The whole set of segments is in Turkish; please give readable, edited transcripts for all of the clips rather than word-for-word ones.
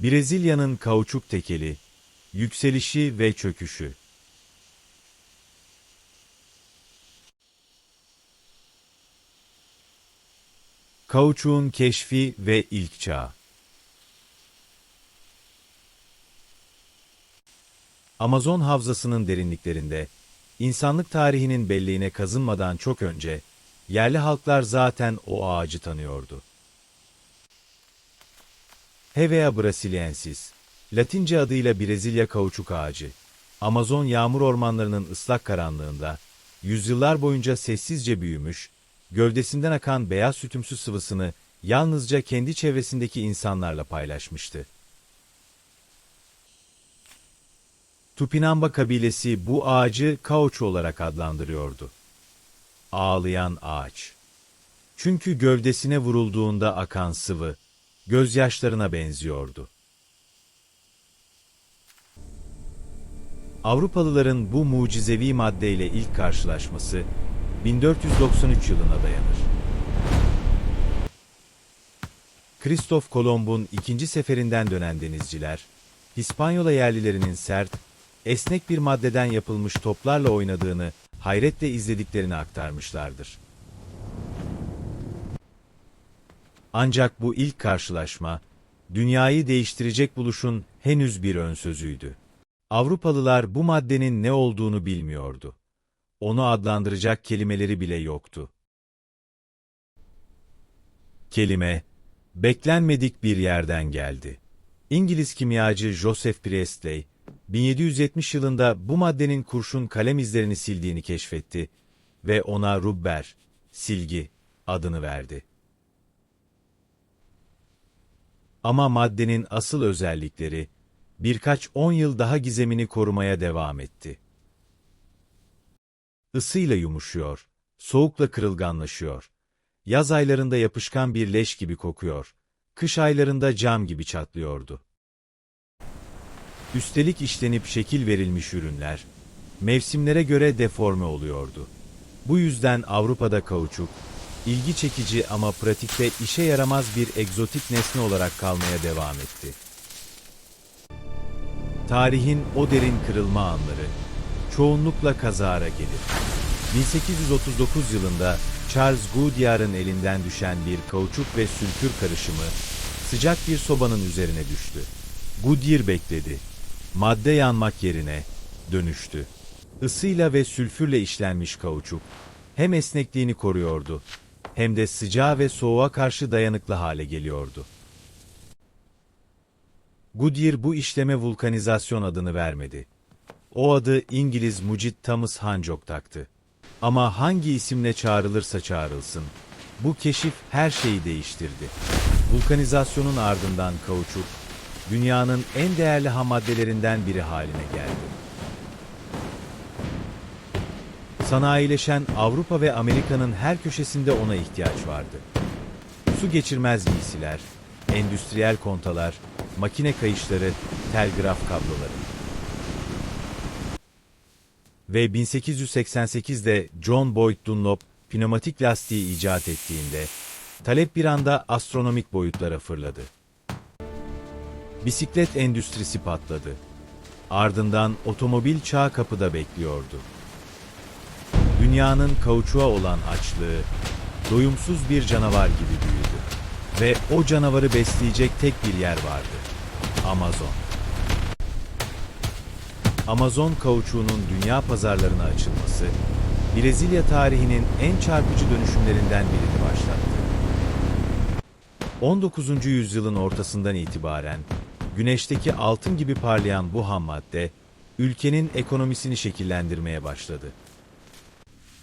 Brezilya'nın kauçuk tekeli, yükselişi ve çöküşü. Kauçuğun keşfi ve ilk çağ. Amazon havzasının derinliklerinde, insanlık tarihinin belleğine kazınmadan çok önce, yerli halklar zaten o ağacı tanıyordu. Hevea brasiliensis, Latince adıyla Brezilya kauçuk ağacı, Amazon yağmur ormanlarının ıslak karanlığında, yüzyıllar boyunca sessizce büyümüş, gövdesinden akan beyaz sütümsü sıvısını yalnızca kendi çevresindeki insanlarla paylaşmıştı. Tupinamba kabilesi bu ağacı kauçu olarak adlandırıyordu. Ağlayan ağaç. Çünkü gövdesine vurulduğunda akan sıvı, gözyaşlarına benziyordu. Avrupalıların bu mucizevi maddeyle ilk karşılaşması 1493 yılına dayanır. Kristof Kolomb'un ikinci seferinden dönen denizciler, İspanyola yerlilerinin sert, esnek bir maddeden yapılmış toplarla oynadığını hayretle izlediklerini aktarmışlardır. Ancak bu ilk karşılaşma, dünyayı değiştirecek buluşun henüz bir ön sözüydü. Avrupalılar bu maddenin ne olduğunu bilmiyordu. Onu adlandıracak kelimeleri bile yoktu. Kelime, beklenmedik bir yerden geldi. İngiliz kimyacı Joseph Priestley, 1770 yılında bu maddenin kurşun kalem izlerini sildiğini keşfetti ve ona rubber, silgi, adını verdi. Ama maddenin asıl özellikleri, birkaç 10 yıl daha gizemini korumaya devam etti. Isıyla yumuşuyor, soğukla kırılganlaşıyor. Yaz aylarında yapışkan bir leş gibi kokuyor, kış aylarında cam gibi çatlıyordu. Üstelik işlenip şekil verilmiş ürünler, mevsimlere göre deforme oluyordu. Bu yüzden Avrupa'da kauçuk, ilgi çekici ama pratikte işe yaramaz bir egzotik nesne olarak kalmaya devam etti. Tarihin o derin kırılma anları, çoğunlukla kazara gelir. 1839 yılında Charles Goodyear'ın elinden düşen bir kauçuk ve sülfür karışımı, sıcak bir sobanın üzerine düştü. Goodyear bekledi. Madde yanmak yerine dönüştü. Isıyla ve sülfürle işlenmiş kauçuk, hem esnekliğini koruyordu, hem de sıcağa ve soğuğa karşı dayanıklı hale geliyordu. Goodyear bu işleme vulkanizasyon adını vermedi. O adı İngiliz mucit Thomas Hancock taktı. Ama hangi isimle çağrılırsa çağrılsın, bu keşif her şeyi değiştirdi. Vulkanizasyonun ardından kauçuk, dünyanın en değerli hammaddelerinden biri haline geldi. Sanayileşen Avrupa ve Amerika'nın her köşesinde ona ihtiyaç vardı. Su geçirmez giysiler, endüstriyel kontalar, makine kayışları, telgraf kabloları. Ve 1888'de John Boyd Dunlop pneumatik lastiği icat ettiğinde, talep bir anda astronomik boyutlara fırladı. Bisiklet endüstrisi patladı. Ardından otomobil çağı kapıda bekliyordu. Dünyanın kauçuğa olan açlığı, doyumsuz bir canavar gibi büyüdü. Ve o canavarı besleyecek tek bir yer vardı. Amazon. Amazon kauçuğunun dünya pazarlarına açılması, Brezilya tarihinin en çarpıcı dönüşümlerinden birini başlattı. 19. yüzyılın ortasından itibaren, güneşteki altın gibi parlayan bu hammadde, ülkenin ekonomisini şekillendirmeye başladı.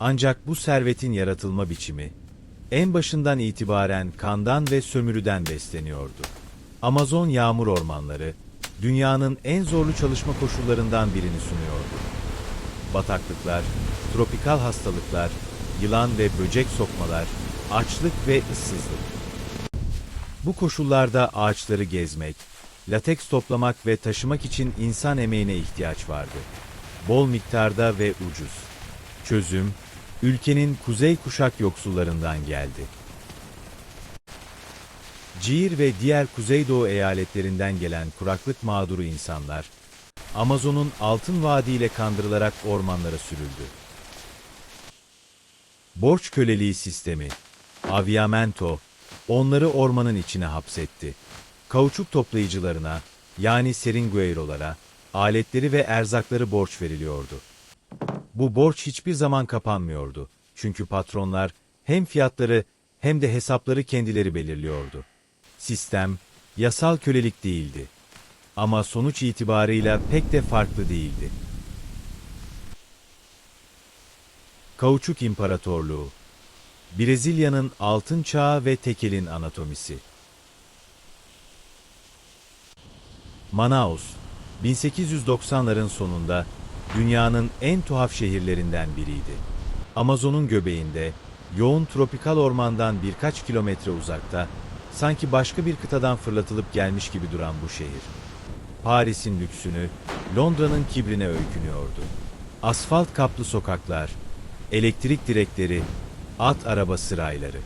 Ancak bu servetin yaratılma biçimi, en başından itibaren kandan ve sömürüden besleniyordu. Amazon yağmur ormanları, dünyanın en zorlu çalışma koşullarından birini sunuyordu. Bataklıklar, tropikal hastalıklar, yılan ve böcek sokmalar, açlık ve ıssızlık. Bu koşullarda ağaçları gezmek, lateks toplamak ve taşımak için insan emeğine ihtiyaç vardı. Bol miktarda ve ucuz. Çözüm, ülkenin kuzey kuşak yoksullarından geldi. Ciğer ve diğer Kuzeydoğu eyaletlerinden gelen kuraklık mağduru insanlar, Amazon'un altın vaadiyle kandırılarak ormanlara sürüldü. Borç köleliği sistemi, Aviamento, onları ormanın içine hapsetti. Kauçuk toplayıcılarına, yani seringueirolara, aletleri ve erzakları borç veriliyordu. Bu borç hiçbir zaman kapanmıyordu. Çünkü patronlar hem fiyatları hem de hesapları kendileri belirliyordu. Sistem, yasal kölelik değildi. Ama sonuç itibarıyla pek de farklı değildi. Kauçuk İmparatorluğu, Brezilya'nın altın çağı ve tekelin anatomisi. Manaus, 1890'ların sonunda dünyanın en tuhaf şehirlerinden biriydi. Amazon'un göbeğinde, yoğun tropikal ormandan birkaç kilometre uzakta, sanki başka bir kıtadan fırlatılıp gelmiş gibi duran bu şehir, Paris'in lüksünü, Londra'nın kibrine öykünüyordu. Asfalt kaplı sokaklar, elektrik direkleri, at arabası rayları.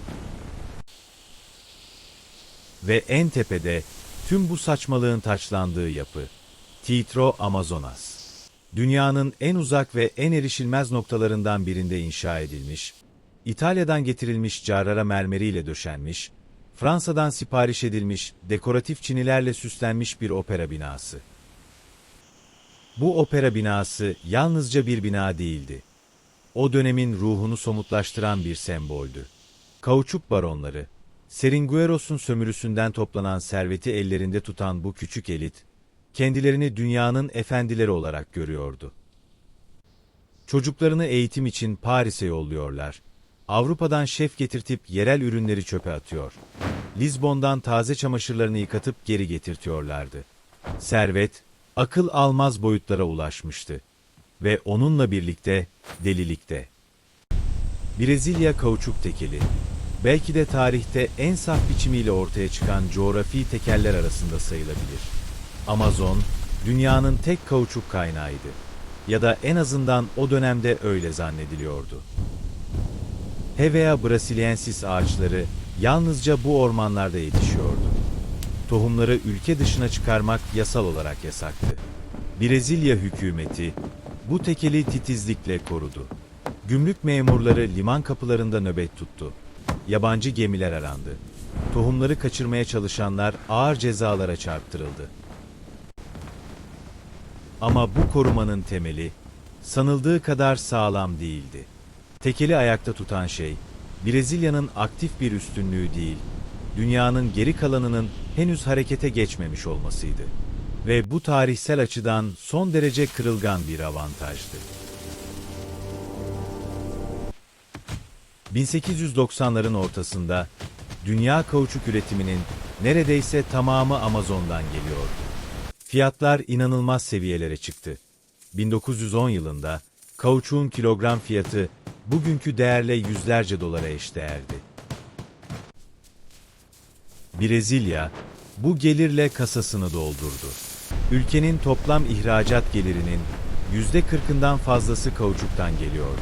Ve en tepede, tüm bu saçmalığın taçlandığı yapı, Teatro Amazonas. Dünyanın en uzak ve en erişilmez noktalarından birinde inşa edilmiş, İtalya'dan getirilmiş Carrara mermeriyle döşenmiş, Fransa'dan sipariş edilmiş dekoratif çinilerle süslenmiş bir opera binası. Bu opera binası yalnızca bir bina değildi. O dönemin ruhunu somutlaştıran bir semboldü. Kauçuk baronları, Seringueiros'un sömürüsünden toplanan serveti ellerinde tutan bu küçük elit, kendilerini dünyanın efendileri olarak görüyordu. Çocuklarını eğitim için Paris'e yolluyorlar. Avrupa'dan şef getirtip yerel ürünleri çöpe atıyor. Lizbon'dan taze çamaşırlarını yıkatıp geri getirtiyorlardı. Servet, akıl almaz boyutlara ulaşmıştı. Ve onunla birlikte delilikte. Brezilya kauçuk tekeli, belki de tarihte en saf biçimiyle ortaya çıkan coğrafi tekeller arasında sayılabilir. Amazon, dünyanın tek kauçuk kaynağıydı. Ya da en azından o dönemde öyle zannediliyordu. Hevea brasiliensis ağaçları yalnızca bu ormanlarda yetişiyordu. Tohumları ülke dışına çıkarmak yasal olarak yasaktı. Brezilya hükümeti bu tekeli titizlikle korudu. Gümrük memurları liman kapılarında nöbet tuttu. Yabancı gemiler arandı. Tohumları kaçırmaya çalışanlar ağır cezalara çarptırıldı. Ama bu korumanın temeli, sanıldığı kadar sağlam değildi. Tekeli ayakta tutan şey, Brezilya'nın aktif bir üstünlüğü değil, dünyanın geri kalanının henüz harekete geçmemiş olmasıydı. Ve bu tarihsel açıdan son derece kırılgan bir avantajdı. 1890'ların ortasında, dünya kauçuk üretiminin neredeyse tamamı Amazon'dan geliyordu. Fiyatlar inanılmaz seviyelere çıktı. 1910 yılında kauçuğun kilogram fiyatı bugünkü değerle yüzlerce dolara eşdeğerdi. Brezilya bu gelirle kasasını doldurdu. Ülkenin toplam ihracat gelirinin %40'ından fazlası kauçuktan geliyordu.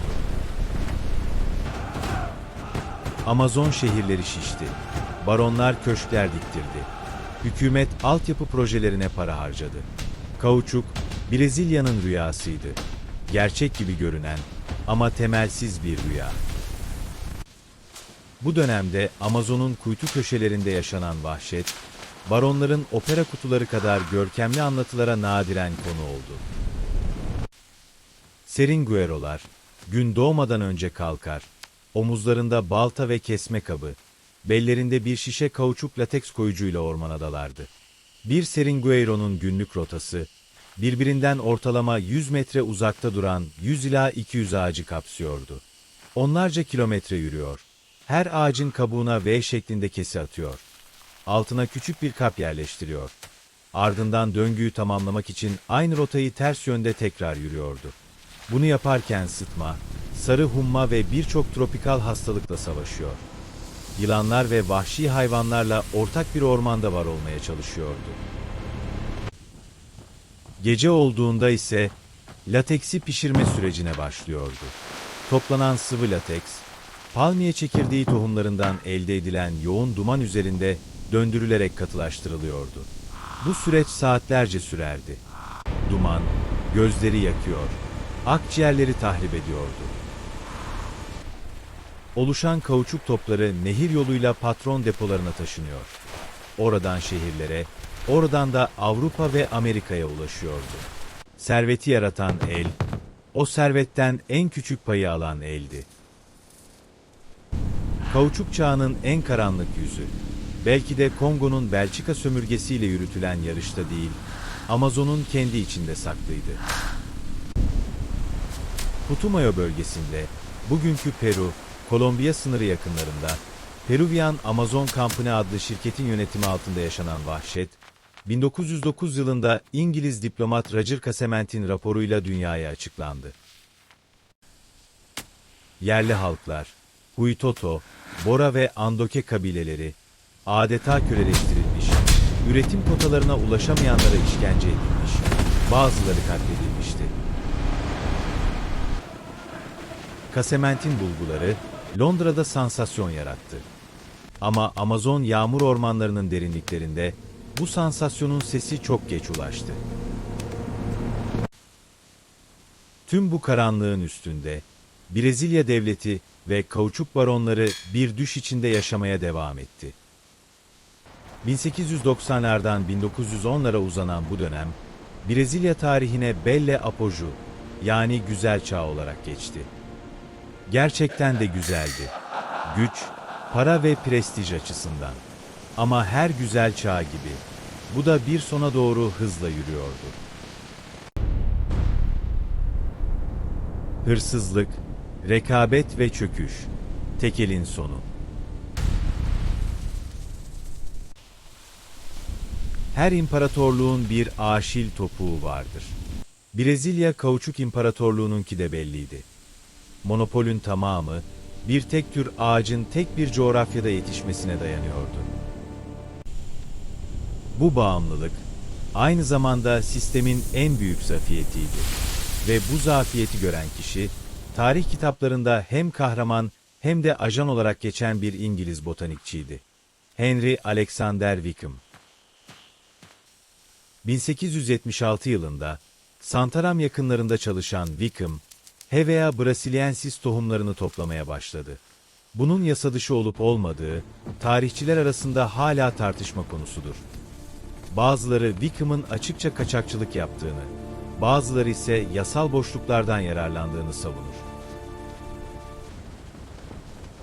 Amazon şehirleri şişti. Baronlar köşkler diktirdi. Hükümet altyapı projelerine para harcadı. Kauçuk, Brezilya'nın rüyasıydı. Gerçek gibi görünen ama temelsiz bir rüya. Bu dönemde Amazon'un kuytu köşelerinde yaşanan vahşet, baronların opera kutuları kadar görkemli anlatılara nadiren konu oldu. Seringueirolar, gün doğmadan önce kalkar, omuzlarında balta ve kesme kabı, bellerinde bir şişe kauçuk lateks koyucuyla ormana dalardı. Bir Seringueiro'nun günlük rotası, birbirinden ortalama 100 metre uzakta duran 100 ila 200 ağacı kapsıyordu. Onlarca kilometre yürüyor. Her ağacın kabuğuna V şeklinde kesi atıyor. Altına küçük bir kap yerleştiriyor. Ardından döngüyü tamamlamak için aynı rotayı ters yönde tekrar yürüyordu. Bunu yaparken sıtma, sarı humma ve birçok tropikal hastalıkla savaşıyor. Yılanlar ve vahşi hayvanlarla ortak bir ormanda var olmaya çalışıyordu. Gece olduğunda ise lateksi pişirme sürecine başlıyordu. Toplanan sıvı lateks, palmiye çekirdeği tohumlarından elde edilen yoğun duman üzerinde döndürülerek katılaştırılıyordu. Bu süreç saatlerce sürerdi. Duman, gözleri yakıyor, akciğerleri tahrip ediyordu. Oluşan kauçuk topları nehir yoluyla patron depolarına taşınıyor. Oradan şehirlere, oradan da Avrupa ve Amerika'ya ulaşıyordu. Serveti yaratan el, o servetten en küçük payı alan eldi. Kauçuk çağının en karanlık yüzü, belki de Kongo'nun Belçika sömürgesiyle yürütülen yarışta değil, Amazon'un kendi içinde saklıydı. Putumayo bölgesinde, bugünkü Peru, Kolombiya sınırı yakınlarında, Peruvian Amazon Company adlı şirketin yönetimi altında yaşanan vahşet, 1909 yılında İngiliz diplomat Roger Casament'in raporuyla dünyaya açıklandı. Yerli halklar, Huitoto, Bora ve Andoke kabileleri, adeta köleleştirilmiş, üretim kotalarına ulaşamayanlara işkence edilmiş, bazıları katledilmişti. Casament'in bulguları, Londra'da sansasyon yarattı. Ama Amazon yağmur ormanlarının derinliklerinde, bu sansasyonun sesi çok geç ulaştı. Tüm bu karanlığın üstünde, Brezilya devleti ve kauçuk baronları bir düş içinde yaşamaya devam etti. 1890'lardan 1910'lara uzanan bu dönem, Brezilya tarihine Belle Apogeu, yani güzel çağ olarak geçti. Gerçekten de güzeldi. Güç, para ve prestij açısından. Ama her güzel çağ gibi, bu da bir sona doğru hızla yürüyordu. Hırsızlık, rekabet ve çöküş, tekelin sonu. Her imparatorluğun bir aşil topuğu vardır. Brezilya Kauçuk İmparatorluğu'nunki de belliydi. Monopolün tamamı, bir tek tür ağacın tek bir coğrafyada yetişmesine dayanıyordu. Bu bağımlılık, aynı zamanda sistemin en büyük zafiyetiydi. Ve bu zafiyeti gören kişi, tarih kitaplarında hem kahraman hem de ajan olarak geçen bir İngiliz botanikçiydi. Henry Alexander Wickham. 1876 yılında, Santarém yakınlarında çalışan Wickham, Hevea brasiliensis tohumlarını toplamaya başladı. Bunun yasadışı olup olmadığı, tarihçiler arasında hala tartışma konusudur. Bazıları Wickham'ın açıkça kaçakçılık yaptığını, bazıları ise yasal boşluklardan yararlandığını savunur.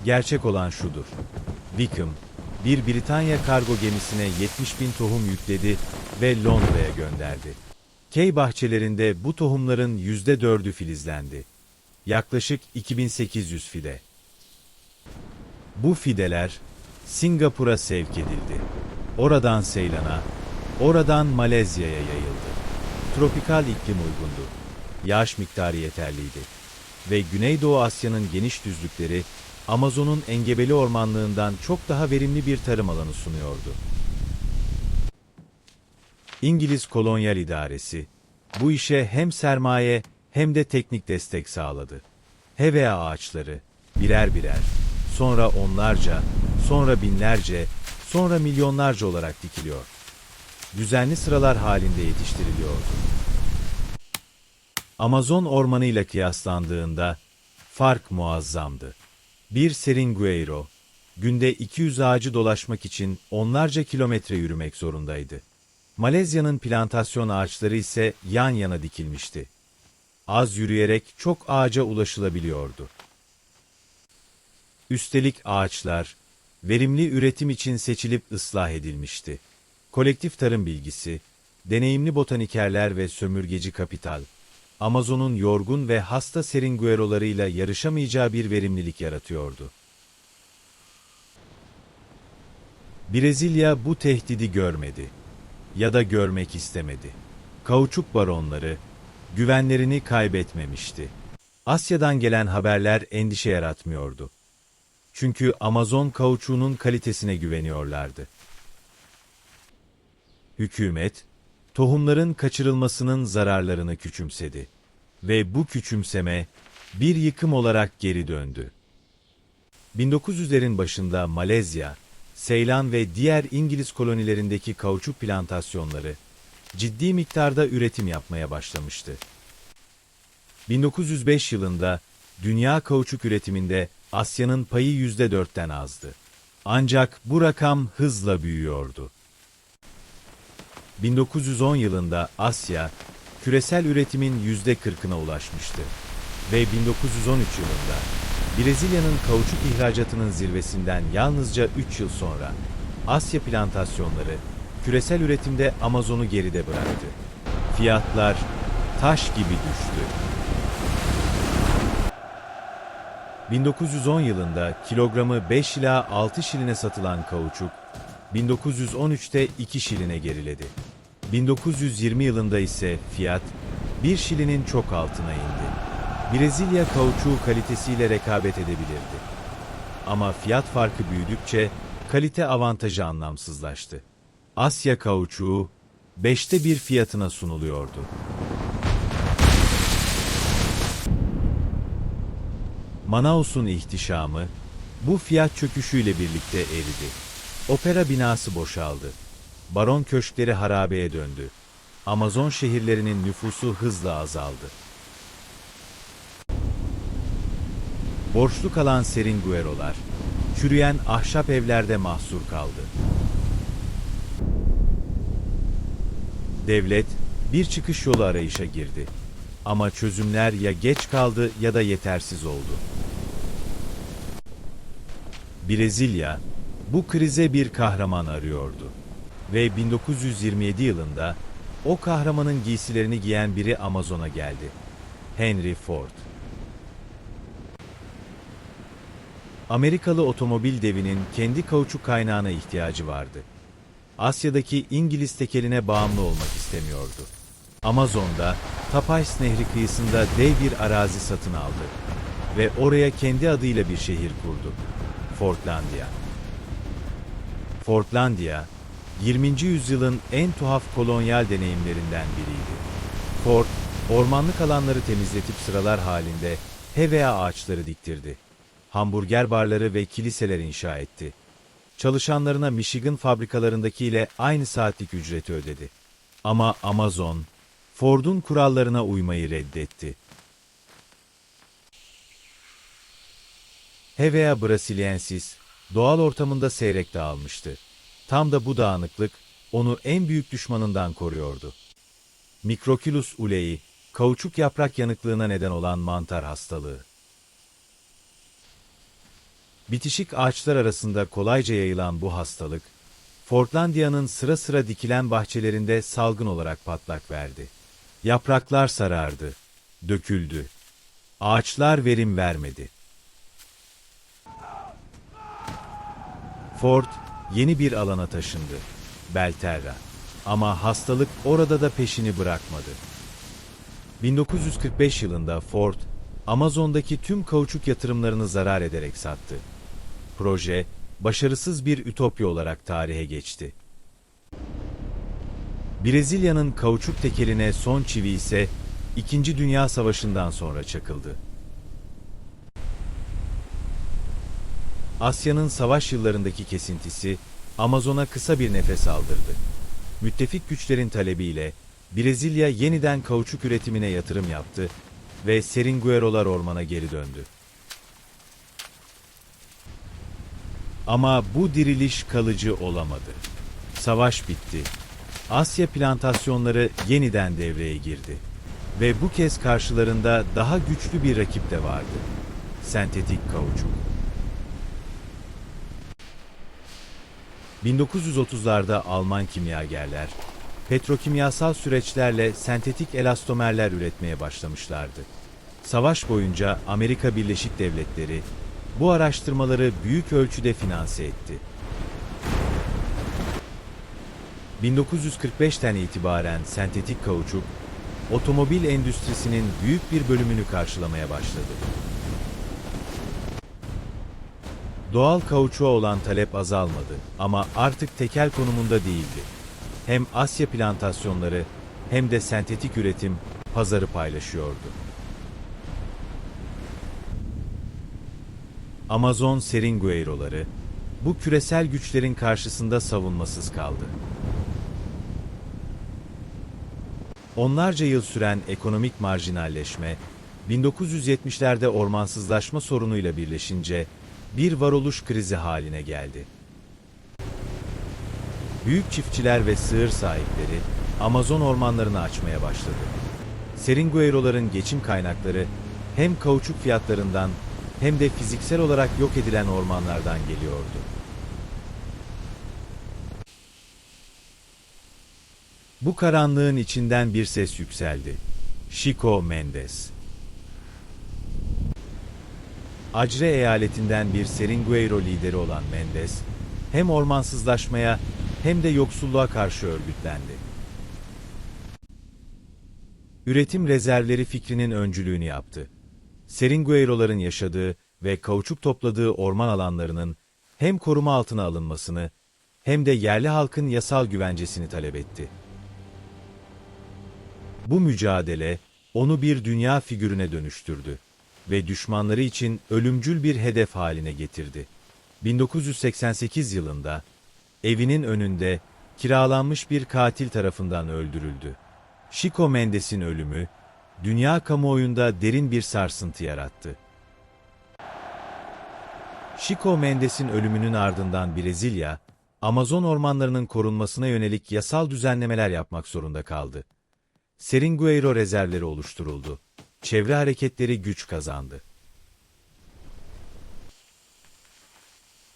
Gerçek olan şudur: Wickham, bir Britanya kargo gemisine 70.000 tohum yükledi ve Londra'ya gönderdi. Key bahçelerinde bu tohumların %4'ü filizlendi. Yaklaşık 2800 fide. Bu fideler Singapur'a sevk edildi. Oradan Seylan'a, oradan Malezya'ya yayıldı. Tropikal iklim uygundu. Yağış miktarı yeterliydi. Ve Güneydoğu Asya'nın geniş düzlükleri, Amazon'un engebeli ormanlığından çok daha verimli bir tarım alanı sunuyordu. İngiliz kolonyal idaresi, bu işe hem sermaye hem de teknik destek sağladı. Hevea ağaçları, birer birer, sonra onlarca, sonra binlerce, sonra milyonlarca olarak dikiliyor. Düzenli sıralar halinde yetiştiriliyordu. Amazon ormanıyla kıyaslandığında fark muazzamdı. Bir seringueiro, günde 200 ağacı dolaşmak için onlarca kilometre yürümek zorundaydı. Malezya'nın plantasyon ağaçları ise yan yana dikilmişti. Az yürüyerek çok ağaca ulaşılabiliyordu. Üstelik ağaçlar, verimli üretim için seçilip ıslah edilmişti. Kolektif tarım bilgisi, deneyimli botanikerler ve sömürgeci kapital, Amazon'un yorgun ve hasta seringuerolarıyla yarışamayacağı bir verimlilik yaratıyordu. Brezilya bu tehdidi görmedi ya da görmek istemedi. Kauçuk baronları güvenlerini kaybetmemişti. Asya'dan gelen haberler endişe yaratmıyordu. Çünkü Amazon kauçuğunun kalitesine güveniyorlardı. Hükümet, tohumların kaçırılmasının zararlarını küçümsedi. Ve bu küçümseme bir yıkım olarak geri döndü. 1900'lerin başında Malezya, Seylan ve diğer İngiliz kolonilerindeki kauçuk plantasyonları ciddi miktarda üretim yapmaya başlamıştı. 1905 yılında dünya kauçuk üretiminde Asya'nın payı %4'ten azdı. Ancak bu rakam hızla büyüyordu. 1910 yılında Asya, küresel üretimin %40'ına ulaşmıştı ve 1913 yılında Brezilya'nın kauçuk ihracatının zirvesinden yalnızca 3 yıl sonra Asya plantasyonları küresel üretimde Amazon'u geride bıraktı. Fiyatlar taş gibi düştü. 1910 yılında kilogramı 5 ila 6 şiline satılan kauçuk, 1913'te 2 şiline geriledi. 1920 yılında ise fiyat 1 şilinin çok altına indi. Brezilya kauçuğu kalitesiyle rekabet edebilirdi. Ama fiyat farkı büyüdükçe kalite avantajı anlamsızlaştı. Asya kauçuğu 5'te 1 fiyatına sunuluyordu. Manaus'un ihtişamı bu fiyat çöküşüyle birlikte eridi. Opera binası boşaldı. Baron köşkleri harabeye döndü. Amazon şehirlerinin nüfusu hızla azaldı. Borçlu kalan seringuerolar, çürüyen ahşap evlerde mahsur kaldı. Devlet bir çıkış yolu arayışa girdi. Ama çözümler ya geç kaldı ya da yetersiz oldu. Brezilya, bu krize bir kahraman arıyordu. Ve 1927 yılında o kahramanın giysilerini giyen biri Amazon'a geldi. Henry Ford. Amerikalı otomobil devinin kendi kauçuk kaynağına ihtiyacı vardı. Asya'daki İngiliz tekeline bağımlı olmak istemiyordu. Amazon'da Tapajos Nehri kıyısında dev bir arazi satın aldı ve oraya kendi adıyla bir şehir kurdu. Fordlandia. Fordlandia, 20. yüzyılın en tuhaf kolonyal deneyimlerinden biriydi. Ford, ormanlık alanları temizletip sıralar halinde hevea ağaçları diktirdi. Hamburger barları ve kiliseler inşa etti. Çalışanlarına Michigan fabrikalarındakiyle aynı saatlik ücreti ödedi. Ama Amazon, Ford'un kurallarına uymayı reddetti. Hevea brasiliensis, doğal ortamında seyrek dağılmıştı. Tam da bu dağınıklık, onu en büyük düşmanından koruyordu. Microculus ulei, kauçuk yaprak yanıklığına neden olan mantar hastalığı. Bitişik ağaçlar arasında kolayca yayılan bu hastalık, Fordlandia'nın sıra sıra dikilen bahçelerinde salgın olarak patlak verdi. Yapraklar sarardı, döküldü. Ağaçlar verim vermedi. Ford, yeni bir alana taşındı, Belterra. Ama hastalık orada da peşini bırakmadı. 1945 yılında Ford, Amazon'daki tüm kauçuk yatırımlarını zarar ederek sattı. Proje, başarısız bir ütopya olarak tarihe geçti. Brezilya'nın kauçuk tekeline son çivi ise İkinci Dünya Savaşı'ndan sonra çakıldı. Asya'nın savaş yıllarındaki kesintisi Amazon'a kısa bir nefes aldırdı. Müttefik güçlerin talebiyle Brezilya yeniden kauçuk üretimine yatırım yaptı ve seringuerolar ormana geri döndü. Ama bu diriliş kalıcı olamadı. Savaş bitti. Asya plantasyonları yeniden devreye girdi. Ve bu kez karşılarında daha güçlü bir rakip de vardı. Sentetik kauçuk. 1930'larda Alman kimyagerler, petrokimyasal süreçlerle sentetik elastomerler üretmeye başlamışlardı. Savaş boyunca Amerika Birleşik Devletleri bu araştırmaları büyük ölçüde finanse etti. 1945'ten itibaren sentetik kauçuk, otomobil endüstrisinin büyük bir bölümünü karşılamaya başladı. Doğal kauçuğa olan talep azalmadı ama artık tekel konumunda değildi. Hem Asya plantasyonları hem de sentetik üretim pazarı paylaşıyordu. Amazon seringueiroları, bu küresel güçlerin karşısında savunmasız kaldı. Onlarca yıl süren ekonomik marjinalleşme, 1970'lerde ormansızlaşma sorunuyla birleşince bir varoluş krizi haline geldi. Büyük çiftçiler ve sığır sahipleri Amazon ormanlarını açmaya başladı. Seringueiro'ların geçim kaynakları hem kauçuk fiyatlarından hem de fiziksel olarak yok edilen ormanlardan geliyordu. Bu karanlığın içinden bir ses yükseldi. Chico Mendes. Acre eyaletinden bir Seringueiro lideri olan Mendes, hem ormansızlaşmaya hem de yoksulluğa karşı örgütlendi. Üretim rezervleri fikrinin öncülüğünü yaptı. Seringueiro'ların yaşadığı ve kauçuk topladığı orman alanlarının hem koruma altına alınmasını hem de yerli halkın yasal güvencesini talep etti. Bu mücadele onu bir dünya figürüne dönüştürdü ve düşmanları için ölümcül bir hedef haline getirdi. 1988 yılında evinin önünde kiralanmış bir katil tarafından öldürüldü. Chico Mendes'in ölümü dünya kamuoyunda derin bir sarsıntı yarattı. Chico Mendes'in ölümünün ardından Brezilya, Amazon ormanlarının korunmasına yönelik yasal düzenlemeler yapmak zorunda kaldı. Seringueiro rezervleri oluşturuldu. Çevre hareketleri güç kazandı.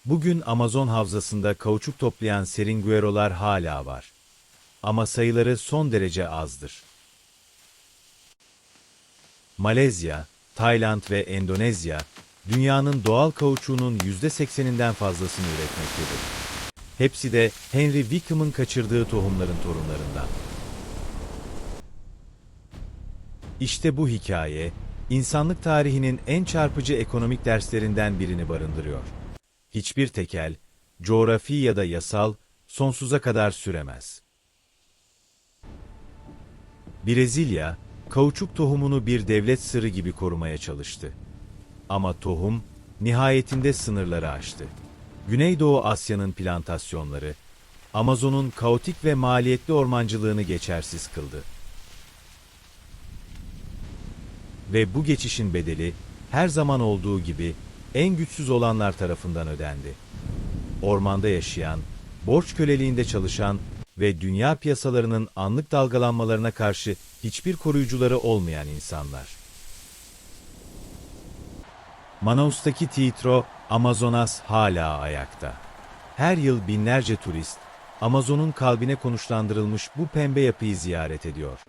Bugün Amazon havzasında kauçuk toplayan Seringueiro'lar hala var. Ama sayıları son derece azdır. Malezya, Tayland ve Endonezya, dünyanın doğal kauçuğunun %80'inden fazlasını üretmektedir. Hepsi de Henry Wickham'ın kaçırdığı tohumların torunlarından. İşte bu hikaye, insanlık tarihinin en çarpıcı ekonomik derslerinden birini barındırıyor. Hiçbir tekel, coğrafi ya da yasal, sonsuza kadar süremez. Brezilya, kauçuk tohumunu bir devlet sırrı gibi korumaya çalıştı. Ama tohum, nihayetinde sınırları aştı. Güneydoğu Asya'nın plantasyonları, Amazon'un kaotik ve maliyetli ormancılığını geçersiz kıldı. Ve bu geçişin bedeli, her zaman olduğu gibi, en güçsüz olanlar tarafından ödendi. Ormanda yaşayan, borç köleliğinde çalışan ve dünya piyasalarının anlık dalgalanmalarına karşı hiçbir koruyucuları olmayan insanlar. Manaus'taki tiyatro, Amazonas hala ayakta. Her yıl binlerce turist, Amazon'un kalbine konuşlandırılmış bu pembe yapıyı ziyaret ediyor.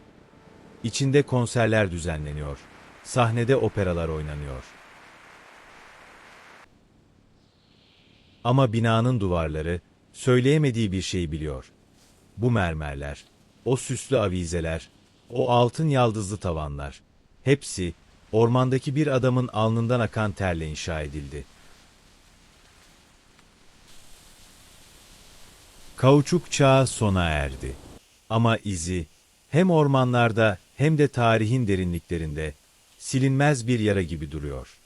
İçinde konserler düzenleniyor, sahnede operalar oynanıyor. Ama binanın duvarları, söyleyemediği bir şeyi biliyor. Bu mermerler, o süslü avizeler, o altın yaldızlı tavanlar, hepsi ormandaki bir adamın alnından akan terle inşa edildi. Kauçuk çağı sona erdi. Ama izi, hem ormanlarda hem de tarihin derinliklerinde, silinmez bir yara gibi duruyor.